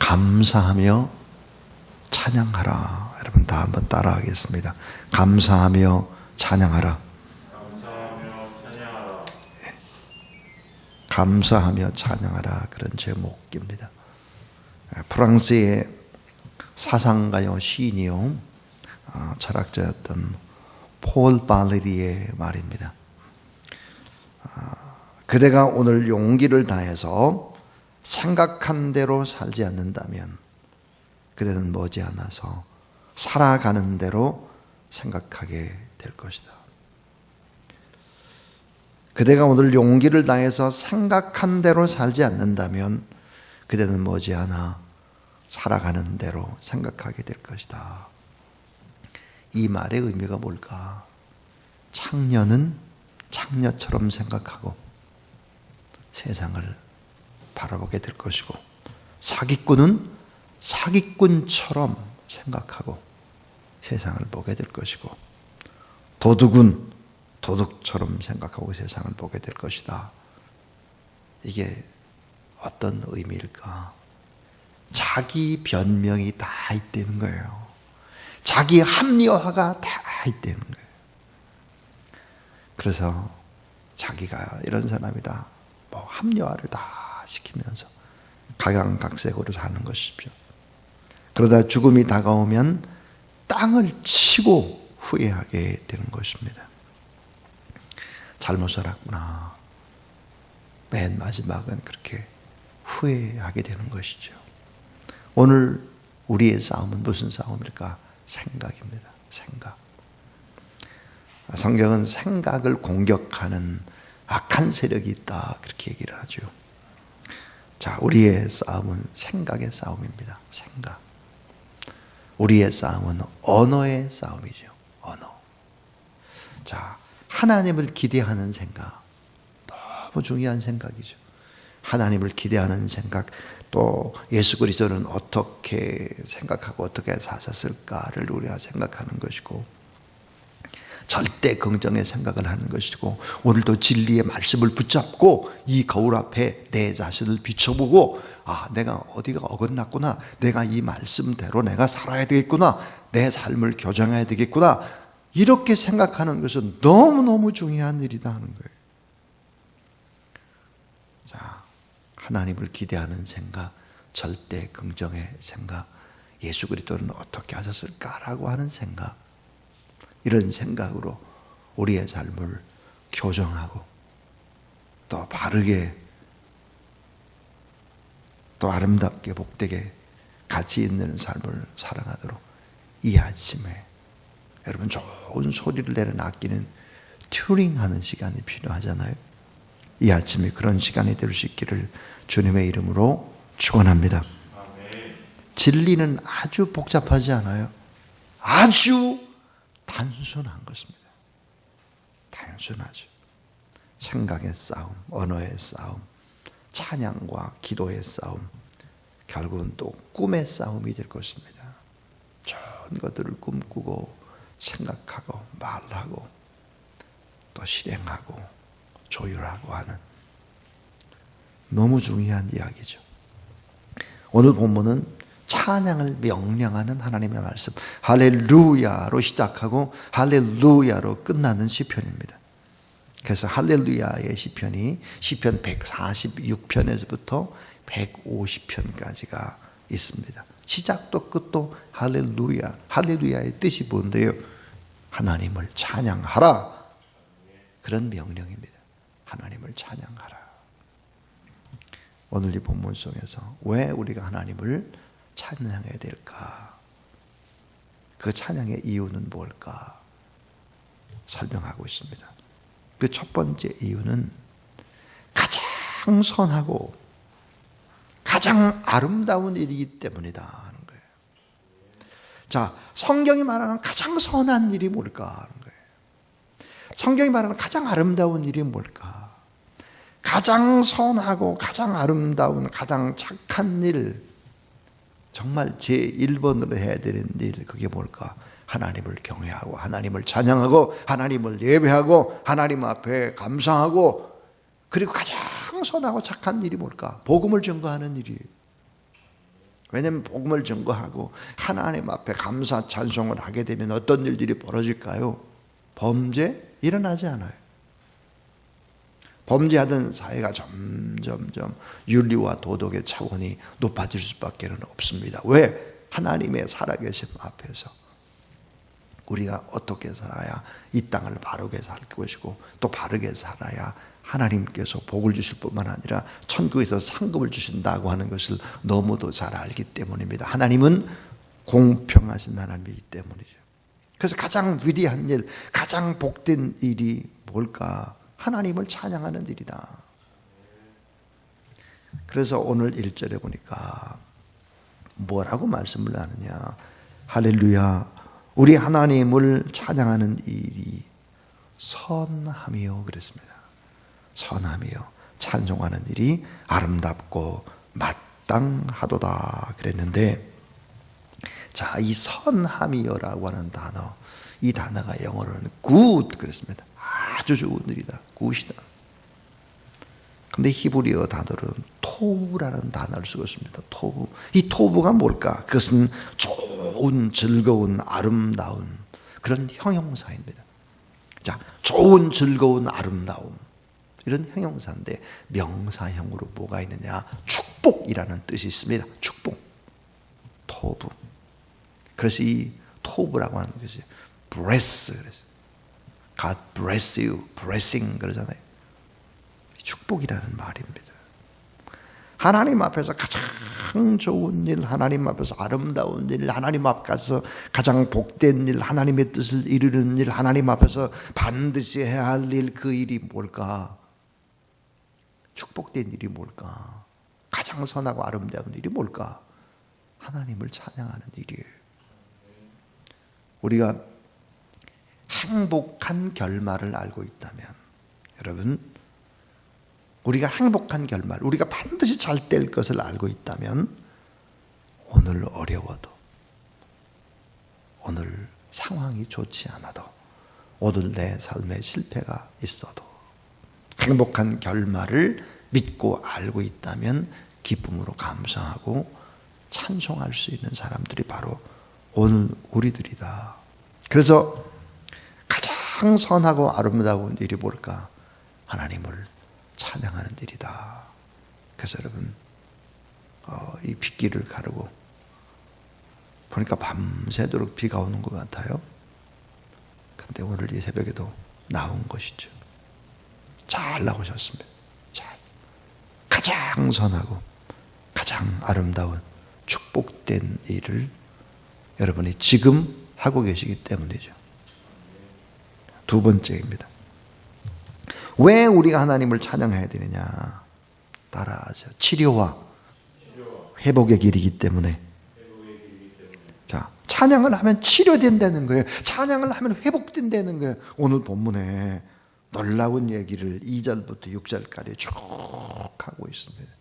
감사하며 찬양하라. 여러분 다 한번 따라하겠습니다. 감사하며 찬양하라. 감사하며 찬양하라. 그런 제목입니다. 프랑스의 사상가요 시인이요 철학자였던 폴 바레리의 말입니다. 그대가 오늘 용기를 다해서 생각한 대로 살지 않는다면 그대는 머지않아서 살아가는 대로 생각하게 될 것이다. 그대가 오늘 용기를 다해서 생각한 대로 살지 않는다면 그대는 머지않아 살아가는 대로 생각하게 될 것이다. 이 말의 의미가 뭘까? 창녀는 창녀처럼 생각하고 세상을 바라보게 될 것이고, 사기꾼은 사기꾼처럼 생각하고 세상을 보게 될 것이고, 도둑은 도둑처럼 생각하고 세상을 보게 될 것이다. 이게 어떤 의미일까? 자기 변명이 다 있다는 거예요. 자기 합리화가 다 있다는 거예요. 그래서 자기가 이런 사람이다, 뭐 합리화를 다 시키면서 각양각색으로 사는 것이죠. 그러다 죽음이 다가오면 땅을 치고 후회하게 되는 것입니다. 잘못 살았구나. 맨 마지막은 그렇게 후회하게 되는 것이죠. 오늘 우리의 싸움은 무슨 싸움일까? 생각입니다. 생각. 성경은 생각을 공격하는 악한 세력이 있다, 그렇게 얘기를 하죠. 자, 우리의 싸움은 생각의 싸움입니다. 생각. 우리의 싸움은 언어의 싸움이죠. 언어. 자, 하나님을 기대하는 생각, 너무 중요한 생각이죠. 하나님을 기대하는 생각, 또 예수 그리스도는 어떻게 생각하고 어떻게 사셨을까를 우리가 생각하는 것이고, 절대 긍정의 생각을 하는 것이고, 오늘도 진리의 말씀을 붙잡고 이 거울 앞에 내 자신을 비춰보고, 아, 내가 어디가 어긋났구나, 내가 이 말씀대로 내가 살아야 되겠구나, 내 삶을 교정해야 되겠구나, 이렇게 생각하는 것은 너무너무 중요한 일이다 하는 거예요. 자, 하나님을 기대하는 생각, 절대 긍정의 생각, 예수 그리스도는 어떻게 하셨을까라고 하는 생각, 이런 생각으로 우리의 삶을 교정하고 또 바르게 또 아름답게 복되게 가치 있는 삶을 살아가도록 이 아침에 여러분 좋은 소리를 내는 악기는 튜닝하는 시간이 필요하잖아요. 이 아침에 그런 시간이 될 수 있기를 주님의 이름으로 축원합니다. 진리는 아주 복잡하지 않아요. 아주 단순한 것입니다. 단순하죠. 생각의 싸움, 언어의 싸움, 찬양과 기도의 싸움, 결국은 또 꿈의 싸움이 될 것입니다. 좋은 것들을 꿈꾸고 생각하고 말하고 또 실행하고 조율하고 하는 너무 중요한 이야기죠. 오늘 본문은 찬양을 명령하는 하나님의 말씀, 할렐루야로 시작하고 할렐루야로 끝나는 시편입니다. 그래서 할렐루야의 시편이 시편 146편에서부터 150편까지가 있습니다. 시작도 끝도 할렐루야, 할렐루야의 뜻이 뭔데요? 하나님을 찬양하라, 그런 명령입니다. 하나님을 찬양하라. 오늘 이 본문 속에서 왜 우리가 하나님을 찬양해야 될까? 그 찬양의 이유는 뭘까? 설명하고 있습니다. 그 첫 번째 이유는 가장 선하고 가장 아름다운 일이기 때문이다 하는 거예요. 자, 성경이 말하는 가장 선한 일이 뭘까 하는 거예요. 성경이 말하는 가장 아름다운 일이 뭘까? 가장 선하고 가장 아름다운 가장 착한 일, 정말 제1번으로 해야 되는 일, 그게 뭘까? 하나님을 경외하고 하나님을 찬양하고 하나님을 예배하고 하나님 앞에 감사하고, 그리고 가장 선하고 착한 일이 뭘까? 복음을 증거하는 일이에요. 왜냐하면 복음을 증거하고 하나님 앞에 감사 찬송을 하게 되면 어떤 일들이 벌어질까요? 범죄 일어나지 않아요. 범죄하던 사회가 점점점 윤리와 도덕의 차원이 높아질 수밖에 없습니다. 왜? 하나님의 살아계심 앞에서 우리가 어떻게 살아야 이 땅을 바르게 살 것이고 또 바르게 살아야 하나님께서 복을 주실 뿐만 아니라 천국에서 상급을 주신다고 하는 것을 너무도 잘 알기 때문입니다. 하나님은 공평하신 하나님이기 때문이죠. 그래서 가장 위대한 일, 가장 복된 일이 뭘까? 하나님을 찬양하는 일이다. 그래서 오늘 1절에 보니까 뭐라고 말씀을 하느냐? 할렐루야, 우리 하나님을 찬양하는 일이 선함이요 그랬습니다. 선함이요, 찬송하는 일이 아름답고 마땅하도다 그랬는데, 자, 이 선함이요라고 하는 단어, 이 단어가 영어로는 good 그랬습니다. 아주 좋은 일이다, 굿이다. 근데 히브리어 단어로는 토브라는 단어를 쓰고 있습니다. 토브. 이 토브가 뭘까? 그것은 좋은, 즐거운, 아름다운 그런 형용사입니다. 자, 좋은, 즐거운, 아름다움, 이런 형용사인데 명사형으로 뭐가 있느냐? 축복이라는 뜻이 있습니다. 축복, 토브. 그래서 이 토브라고 하는 것이 bless, God bless you, blessing 그러잖아요. 축복이라는 말입니다. 하나님 앞에서 가장 좋은 일, 하나님 앞에서 아름다운 일, 하나님 앞에서 가장 복된 일, 하나님의 뜻을 이루는 일, 하나님 앞에서 반드시 해야 할 일, 그 일이 뭘까? 축복된 일이 뭘까? 가장 선하고 아름다운 일이 뭘까? 하나님을 찬양하는 일이에요. 우리가 행복한 결말을 알고 있다면, 여러분, 우리가 행복한 결말, 우리가 반드시 잘 될 것을 알고 있다면, 오늘 어려워도, 오늘 상황이 좋지 않아도, 오늘 내 삶에 실패가 있어도 행복한 결말을 믿고 알고 있다면 기쁨으로 감사하고 찬송할 수 있는 사람들이 바로 오늘 우리들이다. 그래서 가장 선하고 아름다운 일이 뭘까? 하나님을 찬양하는 일이다. 그래서 여러분, 이 빗길을 가르고 보니까 밤새도록 비가 오는 것 같아요. 근데 오늘 이 새벽에도 나온 것이죠. 잘 나오셨습니다. 잘. 가장 선하고 가장 아름다운 축복된 일을 여러분이 지금 하고 계시기 때문이죠. 두 번째입니다. 왜 우리가 하나님을 찬양해야 되느냐? 따라하세요. 치료와 회복의 길이기 때문에. 자, 찬양을 하면 치료된다는 거예요. 찬양을 하면 회복된다는 거예요. 오늘 본문에 놀라운 얘기를 2절부터 6절까지 쭉 하고 있습니다.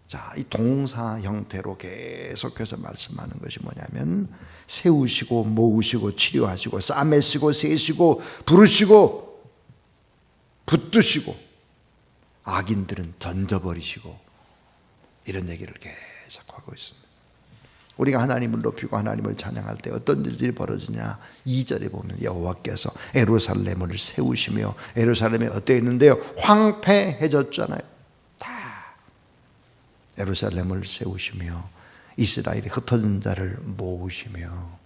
자, 이 동사 형태로 계속해서 말씀하는 것이 뭐냐면, 세우시고 모으시고 치료하시고 싸매시고 세시고 부르시고 붙드시고 악인들은 던져버리시고, 이런 얘기를 계속하고 있습니다. 우리가 하나님을 높이고 하나님을 찬양할 때 어떤 일들이 벌어지냐? 2절에 보면 여호와께서 예루살렘을 세우시며, 예루살렘에 어떠 있는데요? 황폐해졌잖아요. 다 예루살렘을 세우시며 이스라엘이 흩어진 자를 모으시며,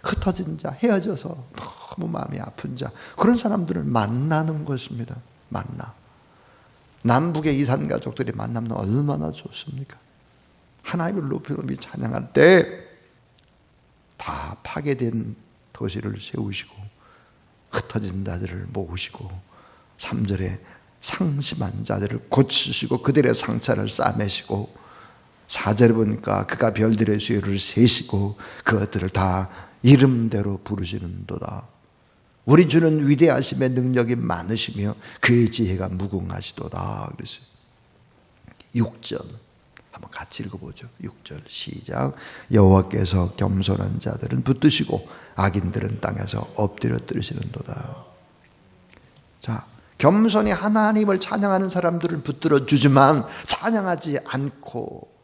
흩어진 자, 헤어져서 너무 마음이 아픈 자, 그런 사람들을 만나는 것입니다. 만나. 남북의 이산 가족들이 만나면 얼마나 좋습니까? 하나님을 높이 찬양할 때 다 파괴된 도시를 세우시고 흩어진 자들을 모으시고, 3절에 상심한 자들을 고치시고 그들의 상처를 싸매시고, 4절에 보니까 그가 별들의 수요를 세시고 그것들을 다 이름대로 부르시는도다. 우리 주는 위대하심의 능력이 많으시며 그의 지혜가 무궁하시도다. 그랬어요. 6절 한번 같이 읽어보죠. 6절 시작. 여호와께서 겸손한 자들은 붙드시고 악인들은 땅에서 엎드려 뜨시는도다. 자, 겸손히 하나님을 찬양하는 사람들은 붙들어 주지만 찬양하지 않고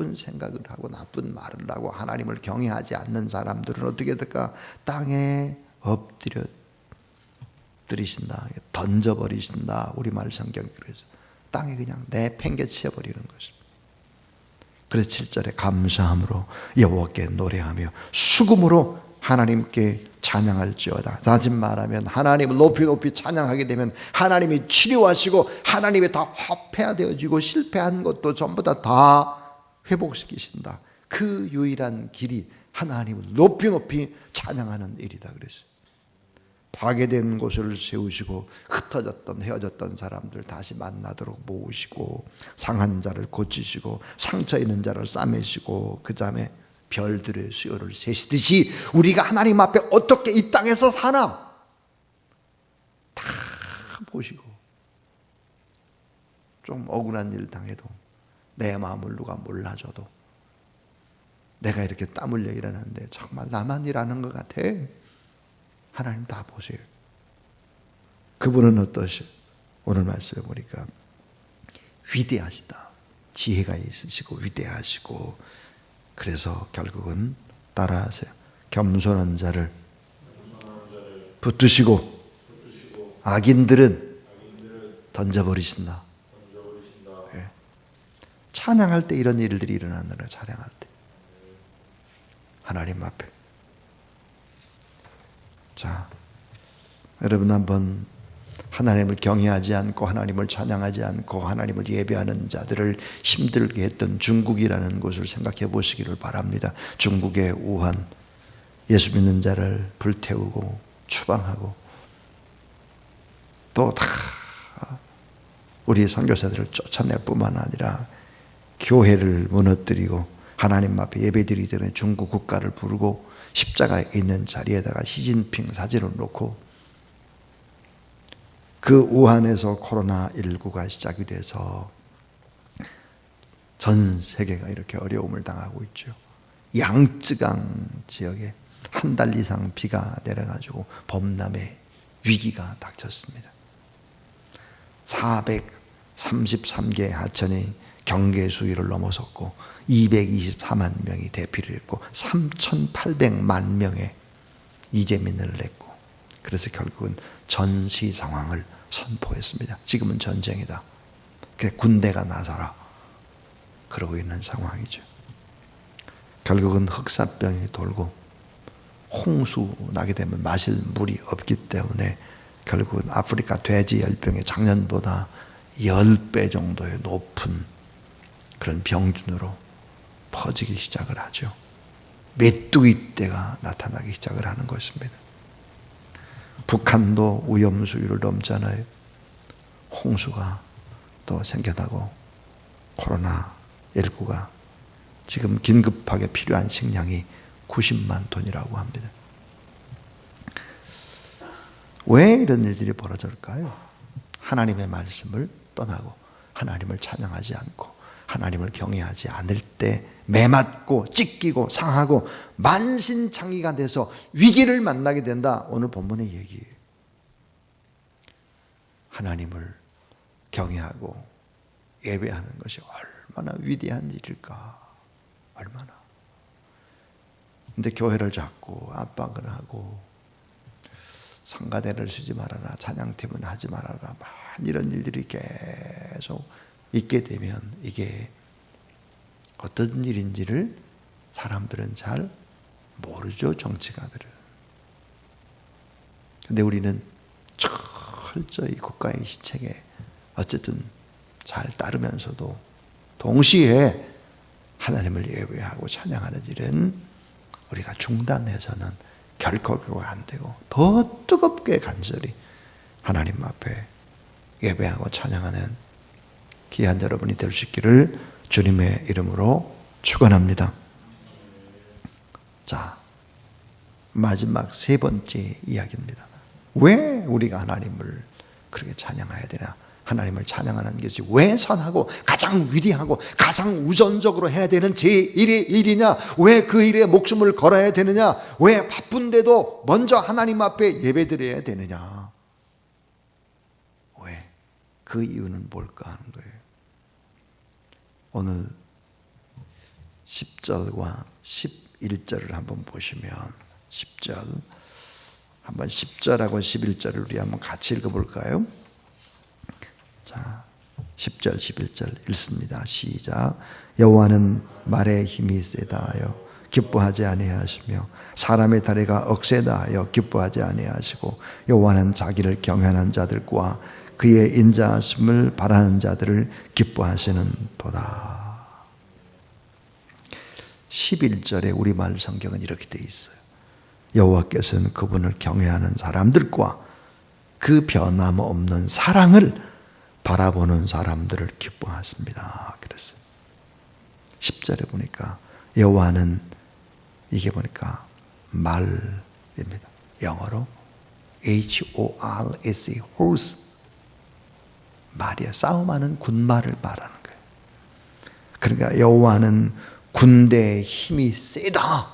나쁜 생각을 하고 나쁜 말을 하고 하나님을 경외하지 않는 사람들은 어떻게 될까? 땅에 엎드려 들이신다, 던져버리신다. 우리말 성경이 그래서 땅에 그냥 내팽개쳐 버리는 것입니다. 그래서 7절에 감사함으로 여호와께 노래하며 수금으로 하나님께 찬양할지어다. 다시 말하면 하나님을 높이 높이 찬양하게 되면 하나님이 치료하시고 하나님이 다 화폐화되어지고 실패한 것도 전부 다 회복시키신다. 그 유일한 길이 하나님을 높이 높이 찬양하는 일이다 그랬어요. 파괴된 곳을 세우시고 흩어졌던 헤어졌던 사람들 다시 만나도록 모으시고 상한 자를 고치시고 상처 있는 자를 싸매시고 그 다음에 별들의 수요를 세시듯이 우리가 하나님 앞에 어떻게 이 땅에서 사나 다 보시고 좀 억울한 일 당해도 내 마음을 누가 몰라줘도 내가 이렇게 땀 흘려 일하는데 정말 나만 일하는 것 같아. 하나님 다 보세요. 그분은 어떠셔? 오늘 말씀에 보니까 위대하시다. 지혜가 있으시고 위대하시고 그래서 결국은 따라하세요. 겸손한 자를 붙드시고 악인들은 던져버리신다. 예. 찬양할 때 이런 일들이 일어나는 거예요. 찬양할 때 하나님 앞에. 자, 여러분 한번 하나님을 경외하지 않고 하나님을 찬양하지 않고 하나님을 예배하는 자들을 힘들게 했던 중국이라는 곳을 생각해 보시기를 바랍니다. 중국의 우한, 예수 믿는 자를 불태우고 추방하고 또 다 우리 선교사들을 쫓아낼 뿐만 아니라 교회를 무너뜨리고 하나님 앞에 예배드리기 전에 중국 국가를 부르고 십자가에 있는 자리에다가 시진핑 사진을 놓고 그 우한에서 코로나19가 시작이 돼서 전 세계가 이렇게 어려움을 당하고 있죠. 양쯔강 지역에 한 달 이상 비가 내려가지고 범람의 위기가 닥쳤습니다. 433개 하천이 경계 수위를 넘어섰고 224만 명이 대피를 했고 3,800만 명의 이재민을 냈고 그래서 결국은 전시 상황을 선포했습니다. 지금은 전쟁이다. 군대가 나서라. 그러고 있는 상황이죠. 결국은 흑사병이 돌고 홍수 나게 되면 마실 물이 없기 때문에 결국은 아프리카 돼지열병이 작년보다 10배 정도의 높은 그런 병균으로 퍼지기 시작을 하죠. 메뚜기 떼가 나타나기 시작을 하는 것입니다. 북한도 오염수위를 넘잖아요. 홍수가 또 생겨나고 코로나19가 지금 긴급하게 필요한 식량이 90만 톤이라고 합니다. 왜 이런 일들이 벌어질까요? 하나님의 말씀을 떠나고 하나님을 찬양하지 않고 하나님을 경외하지 않을 때 매맞고 찢기고 상하고 만신창이가 돼서 위기를 만나게 된다. 오늘 본문의 얘기예요. 하나님을 경외하고 예배하는 것이 얼마나 위대한 일일까. 얼마나. 근데 교회를 잡고 압박을 하고 성가대를 쓰지 말아라, 찬양팀은 하지 말아라, 이런 일들이 계속 있게 되면 이게 어떤 일인지를 사람들은 잘 모르죠, 정치가들은. 근데 우리는 철저히 국가의 시책에 어쨌든 잘 따르면서도 동시에 하나님을 예배하고 찬양하는 일은 우리가 중단해서는 결코 안 되고 더 뜨겁게 간절히 하나님 앞에 예배하고 찬양하는 귀한 여러분이 될 수 있기를 주님의 이름으로 축원합니다. 자, 마지막 세 번째 이야기입니다. 왜 우리가 하나님을 그렇게 찬양해야 되나? 하나님을 찬양하는 것이 왜 선하고 가장 위대하고 가장 우선적으로 해야 되는 제1의 일이냐? 왜 그 일에 목숨을 걸어야 되느냐? 왜 바쁜데도 먼저 하나님 앞에 예배드려야 되느냐? 왜? 그 이유는 뭘까 하는 거예요. 오늘 10절과 11절을 한번 보시면 10절 한번 10절하고 11절을 우리 한번 같이 읽어볼까요? 자, 10절 11절 읽습니다. 시작. 여호와는 말에 힘이 세다 하여 기뻐하지 아니하시며 사람의 다리가 억세다 하여 기뻐하지 아니하시고 여호와는 자기를 경외하는 자들과 그의 인자하심을 바라는 자들을 기뻐하시는 도다. 11절에 우리말 성경은 이렇게 되어 있어요. 여호와께서는 그분을 경외하는 사람들과 그 변함없는 사랑을 바라보는 사람들을 기뻐하십니다. 그랬어요. 10절에 보니까 여호와는 이게 보니까 말입니다. 영어로 HORSE, horse. 말이야. 싸움하는 군말을 말하는 거예요. 그러니까 여호와는 군대의 힘이 세다.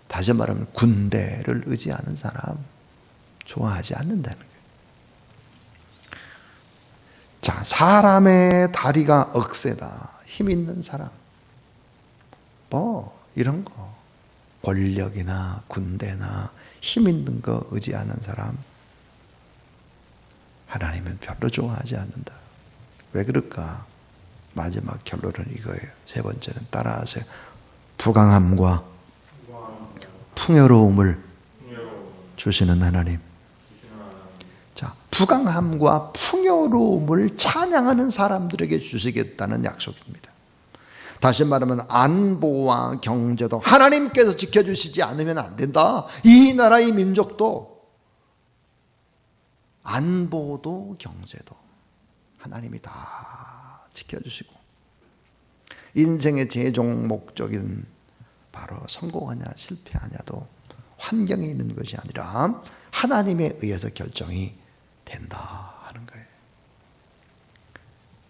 다시 말하면 군대를 의지하는 사람 좋아하지 않는다는 거예요. 자, 사람의 다리가 억세다. 힘 있는 사람. 뭐 이런 거. 권력이나 군대나 힘 있는 거 의지하는 사람 하나님은 별로 좋아하지 않는다. 왜 그럴까? 마지막 결론은 이거예요. 세 번째는 따라하세요. 부강함과 풍요로움을 주시는 하나님. 자, 부강함과 풍요로움을 찬양하는 사람들에게 주시겠다는 약속입니다. 다시 말하면 안보와 경제도 하나님께서 지켜주시지 않으면 안 된다. 이 나라의 민족도 안보도 경제도 하나님이 다 지켜주시고 인생의 최종 목적인 바로 성공하냐 실패하냐도 환경에 있는 것이 아니라 하나님에 의해서 결정이 된다 하는 거예요.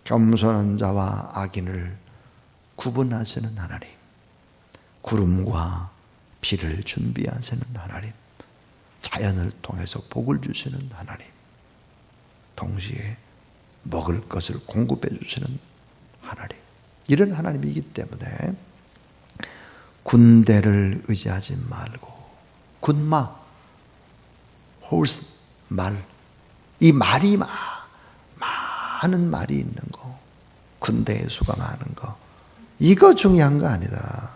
겸손한 자와 악인을 구분하시는 하나님, 구름과 비를 준비하시는 하나님, 자연을 통해서 복을 주시는 하나님, 동시에 먹을 것을 공급해 주시는 하나님, 이런 하나님이기 때문에 군대를 의지하지 말고 군마, horse, 말, 이 말이 많은 말이 있는 거, 군대의 수가 많은 거, 이거 중요한 거 아니다.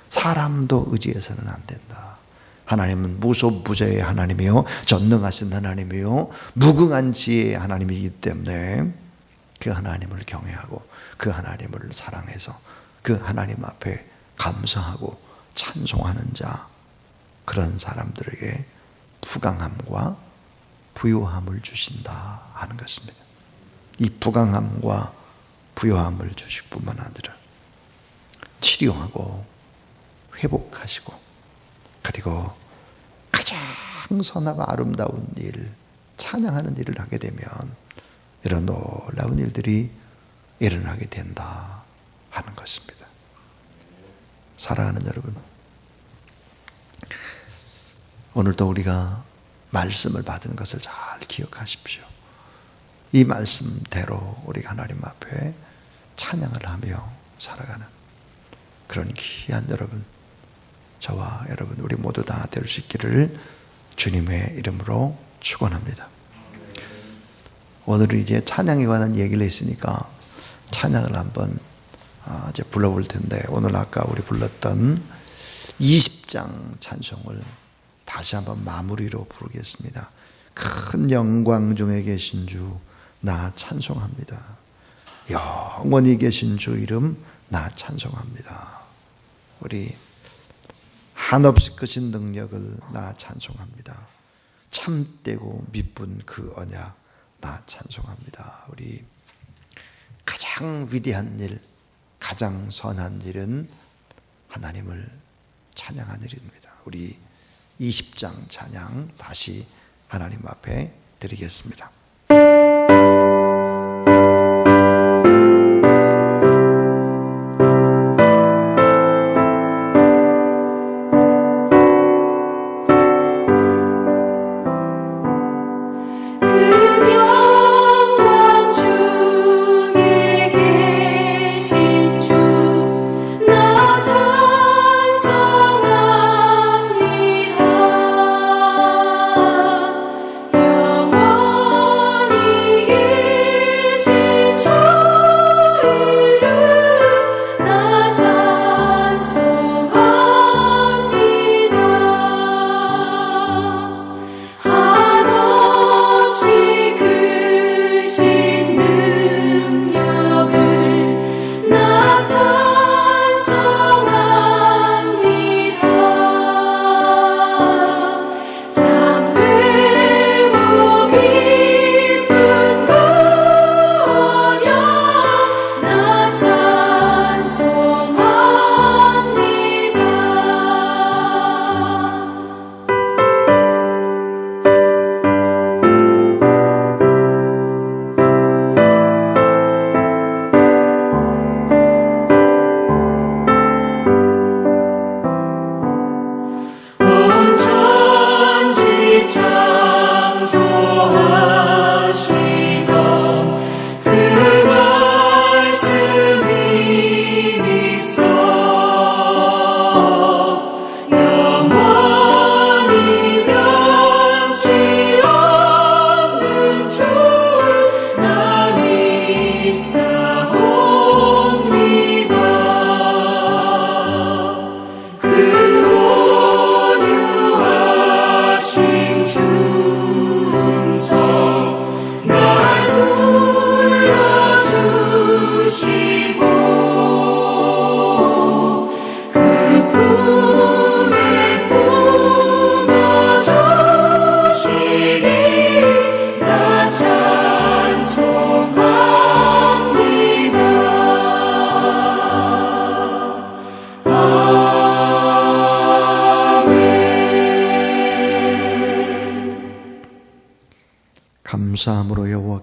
사람도 의지해서는 안 된다. 하나님은 무소부재의 하나님이요 전능하신 하나님이요 무궁한 지혜의 하나님이기 때문에 그 하나님을 경외하고 그 하나님을 사랑해서 그 하나님 앞에 감사하고 찬송하는 자, 그런 사람들에게 부강함과 부요함을 주신다 하는 것입니다. 이 부강함과 부요함을 주실 뿐만 아니라 치료하고 회복하시고 그리고 가장 선하고 아름다운 일, 찬양하는 일을 하게 되면 이런 놀라운 일들이 일어나게 된다 하는 것입니다. 사랑하는 여러분, 오늘도 우리가 말씀을 받은 것을 잘 기억하십시오. 이 말씀대로 우리가 하나님 앞에 찬양을 하며 살아가는 그런 귀한 여러분, 저와 여러분 우리 모두 다 될 수 있기를 주님의 이름으로 축원합니다. 오늘은 이제 찬양에 관한 얘기를 했으니까 찬양을 한번 이제 불러볼 텐데, 오늘 아까 우리 불렀던 20장 찬송을 다시 한번 마무리로 부르겠습니다. 큰 영광 중에 계신 주 나 찬송합니다. 영원히 계신 주 이름 나 찬송합니다. 우리 한없이 크신 능력을 나 찬송합니다. 참되고 미쁜 그 언약 나 찬송합니다. 우리 가장 위대한 일, 가장 선한 일은 하나님을 찬양하는 일입니다. 우리 20장 찬양 다시 하나님 앞에 드리겠습니다. 나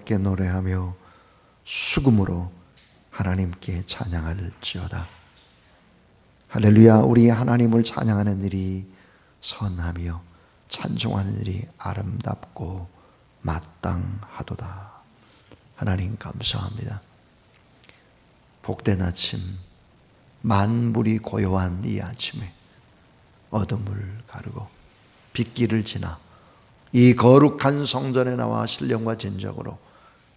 즐겁게 노래하며 수금으로 하나님께 찬양할지어다. 할렐루야. 우리 하나님을 찬양하는 일이 선하며 찬송하는 일이 아름답고 마땅하도다. 하나님 감사합니다. 복된 아침, 만물이 고요한 이 아침에 어둠을 가르고 빗길을 지나 이 거룩한 성전에 나와 신령과 진정으로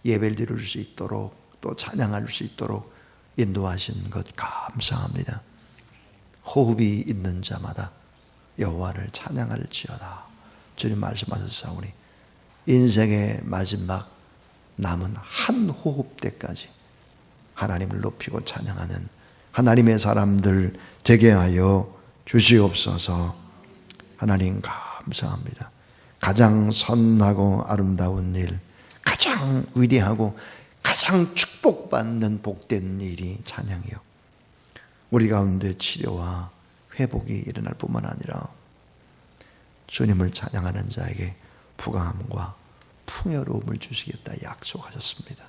예배를 드릴 수 있도록 또 찬양할 수 있도록 인도하신 것 감사합니다. 호흡이 있는 자마다 여호와를 찬양할지어다. 주님 말씀하셨사오니 인생의 마지막 남은 한 호흡 때까지 하나님을 높이고 찬양하는 하나님의 사람들 되게 하여 주시옵소서. 하나님 감사합니다. 가장 선하고 아름다운 일, 가장 위대하고 가장 축복받는 복된 일이 찬양이요. 우리 가운데 치료와 회복이 일어날 뿐만 아니라 주님을 찬양하는 자에게 부강함과 풍요로움을 주시겠다 약속하셨습니다.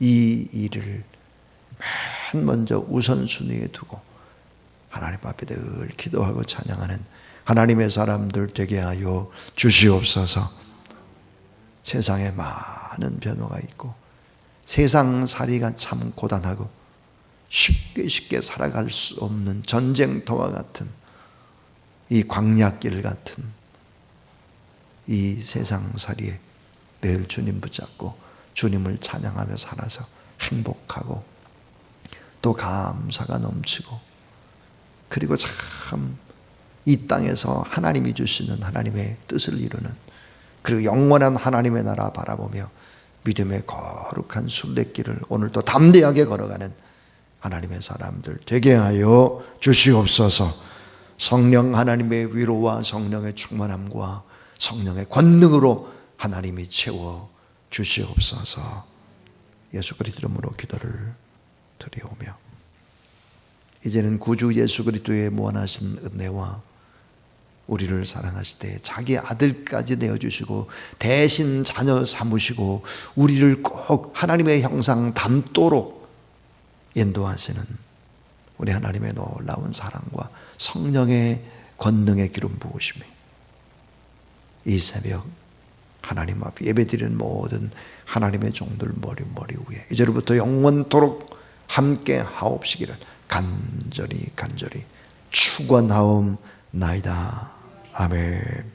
이 일을 맨 먼저 우선순위에 두고 하나님 앞에 늘 기도하고 찬양하는 하나님의 사람들 되게 하여 주시옵소서. 세상에 많은 변화가 있고 세상살이가 참 고단하고 쉽게 살아갈 수 없는 전쟁터와 같은 이 광야길 같은 이 세상살이에 늘 주님 붙잡고 주님을 찬양하며 살아서 행복하고 또 감사가 넘치고 그리고 참 이 땅에서 하나님이 주시는 하나님의 뜻을 이루는 그리고 영원한 하나님의 나라 바라보며 믿음의 거룩한 순례길을 오늘도 담대하게 걸어가는 하나님의 사람들 되게 하여 주시옵소서. 성령 하나님의 위로와 성령의 충만함과 성령의 권능으로 하나님이 채워 주시옵소서. 예수 그리스도 이름으로 기도를 드리오며 이제는 구주 예수 그리스도의 무한하신 은혜와 우리를 사랑하시되 자기 아들까지 내어주시고 대신 자녀 삼으시고 우리를 꼭 하나님의 형상 닮도록 인도하시는 우리 하나님의 놀라운 사랑과 성령의 권능의 기름 부으심이 이 새벽 하나님 앞에 예배드리는 모든 하나님의 종들 머리 위에 이제로부터 영원토록 함께 하옵시기를 간절히 축원하옵나이다. 아멘.